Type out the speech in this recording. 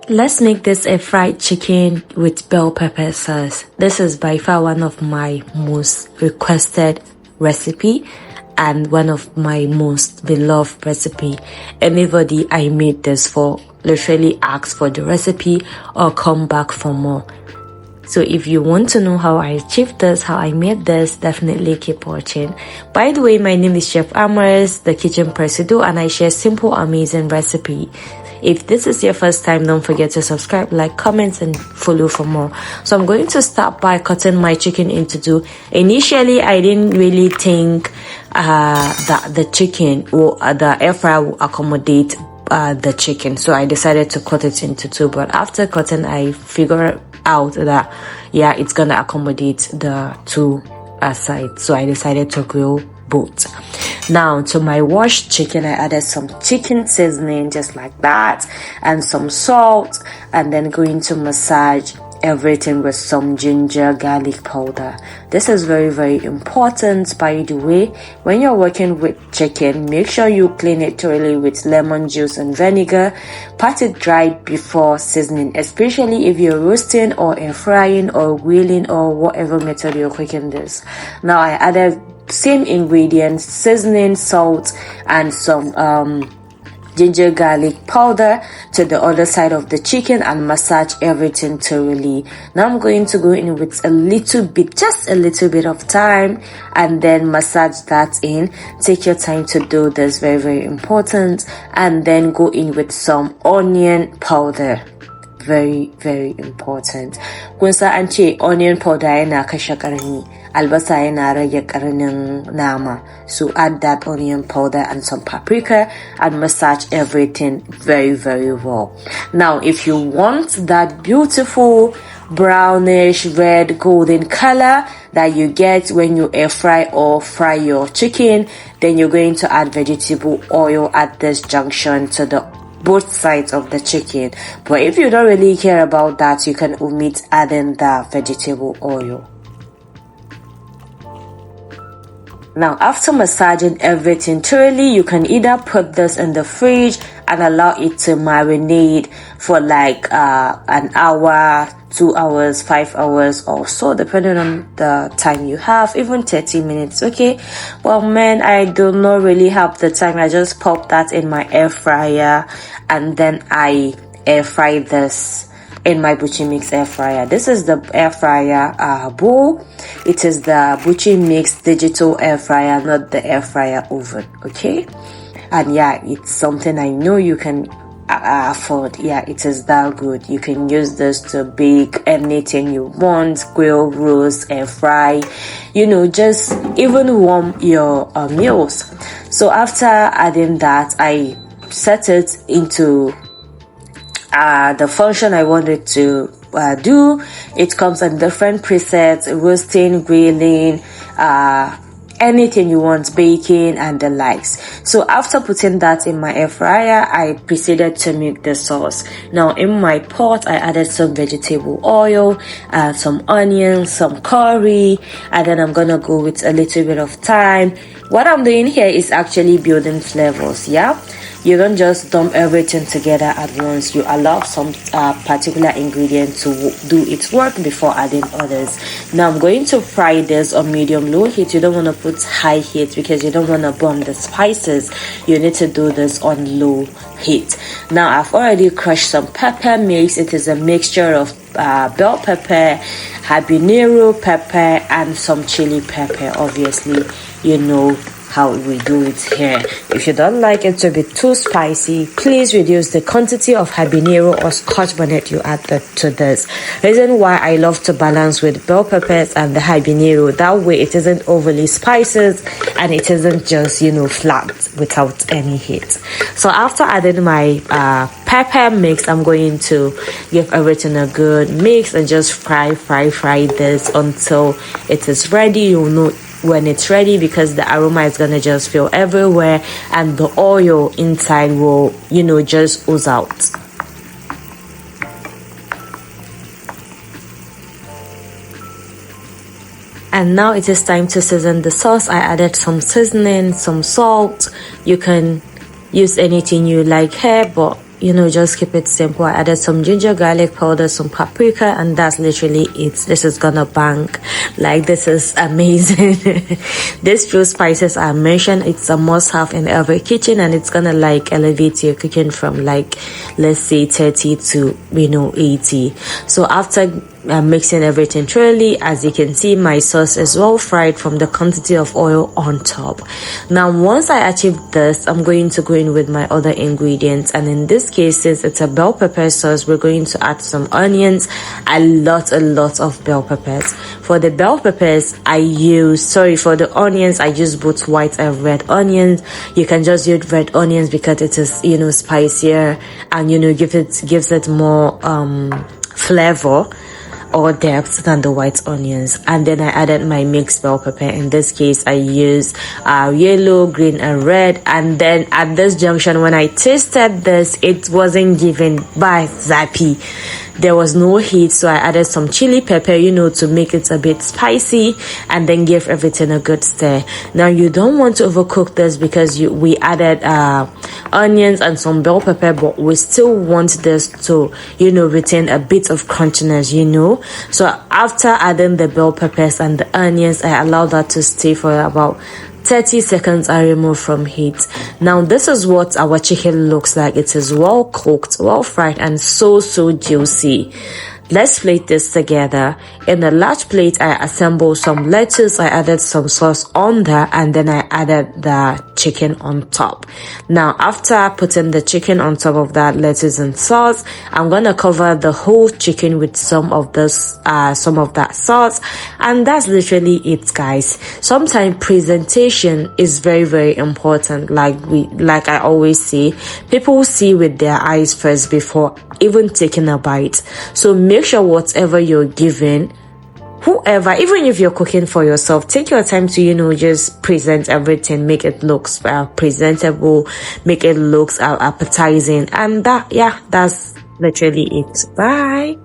Let's make this a fried chicken with bell pepper sauce. This is by far one of my most requested recipe and one of my most beloved recipe. Anybody I made this for literally ask for the recipe or come back for more. So if you want to know how I achieved this, how I made this, definitely keep watching. By the way, my name is Chef Amors, the kitchen presido, and I share simple, amazing recipe. If this is your first time, don't forget to subscribe, like, comment, and follow for more. So I'm going to start by cutting my chicken into two. Initially, I didn't really think that the chicken or the air fryer will accommodate the chicken, so I decided to cut it into two. But after cutting, I figured out that yeah, it's gonna accommodate the two sides, so I decided to grill both. Now to my washed chicken, I added some chicken seasoning just like that and some salt, and then going to massage everything with some ginger garlic powder. This is very, very important, by the way. When you're working with chicken, make sure you clean it thoroughly with lemon juice and vinegar. Pat it dry before seasoning, especially if you're roasting or air frying or grilling or whatever method you're cooking this. Now I added same ingredients, seasoning, salt, and some ginger garlic powder to the other side of the chicken and massage everything thoroughly. Now I'm going to go in with a little bit, just a little bit of thyme, and then massage that in. Take your time to do this, very, very important. And then go in with some onion powder. Very, very important. Kunsa anche onion powder yana kashe karni, albasa yana rage karnin nama. So add that onion powder and some paprika and massage everything very, very well. Now if you want that beautiful brownish red golden color that you get when you air fry or fry your chicken, then you're going to add vegetable oil at this junction to the both sides of the chicken. But if you don't really care about that, you can omit adding the vegetable oil. Now after massaging everything thoroughly, you can either put this in the fridge and allow it to marinate for like an hour, 2 hours, 5 hours or so, depending on the time you have, even 30 minutes. Okay, well man, I do not really have the time. I just pop that in my air fryer and then I air fry this in my Buchi Mix air fryer. This is the air fryer bowl. It is the Buchi Mix digital air fryer, not the air fryer oven. Okay, and yeah, it's something I know you can afford. Yeah, it is that good. You can use this to bake anything you want, grill, roast, air fry, you know, just even warm your meals. So after adding that, I set it into the function I wanted to do. It comes in different presets: roasting, grilling, anything you want, baking, and the likes. So after putting that in my air fryer, I proceeded to make the sauce. Now in my pot, I added some vegetable oil, some onions, some curry, and then I'm gonna go with a little bit of thyme. What I'm doing here is actually building flavors. Yeah, you don't just dump everything together at once. You allow some particular ingredient to do its work before adding others. Now I'm going to fry this on medium-low heat. You don't want to put high heat because you don't want to burn the spices. You need to do this on low heat. Now I've already crushed some pepper mix. It is a mixture of bell pepper, habanero pepper, and some chili pepper. Obviously, you know how we do it here. If you don't like it to be too spicy, please reduce the quantity of habanero or scotch bonnet you add to this. Reason why I love to balance with bell peppers and the habanero, that way it isn't overly spices and it isn't just, you know, flat without any heat. So after adding my pepper mix, I'm going to give everything a good mix and just fry this until it is ready. You'll know when it's ready because the aroma is gonna just fill everywhere and the oil inside will, you know, just ooze out. And now it is time to season the sauce. I added some seasoning, some salt. You can use anything you like here, but just keep it simple. I added some ginger garlic powder, some paprika, and that's literally it. This is gonna bank. Like, this is amazing. These few spices I mentioned, it's a must-have in every kitchen, and it's gonna like elevate your cooking from, like, let's say 30 to 80. So after mixing everything thoroughly, as you can see, my sauce is well fried from the quantity of oil on top. Now once I achieve this, I'm going to go in with my other ingredients, and in this case, since it's a bell pepper sauce, we're going to add some onions, a lot of bell peppers. For the bell peppers, for the onions, I use both white and red onions. You can just use red onions because it is spicier, and gives it more flavor or depth than the white onions. And then I added my mixed bell pepper. In this case, I used yellow, green, and red. And then at this junction, when I tasted this, it wasn't given by zappy. There was no heat, so I added some chili pepper, to make it a bit spicy, and then give everything a good stir. Now you don't want to overcook this because we added onions and some bell pepper, but we still want this to retain a bit of crunchiness. So after adding the bell peppers and the onions, I allow that to stay for about 30 seconds. I remove from heat. Now this is what our chicken looks like. It is well cooked, well fried, and so juicy. Let's plate this together. In a large plate, I assembled some lettuce, I added some sauce on there, and then I added the chicken on top. Now, after putting the chicken on top of that lettuce and sauce, I'm gonna cover the whole chicken with some of that sauce, and that's literally it, guys. Sometimes presentation is very important. Like I always say, people see with their eyes first before even taking a bite. So make sure whatever you're giving, whoever, even if you're cooking for yourself, take your time to just present everything, make it look presentable, make it look appetizing, and that's literally it. Bye.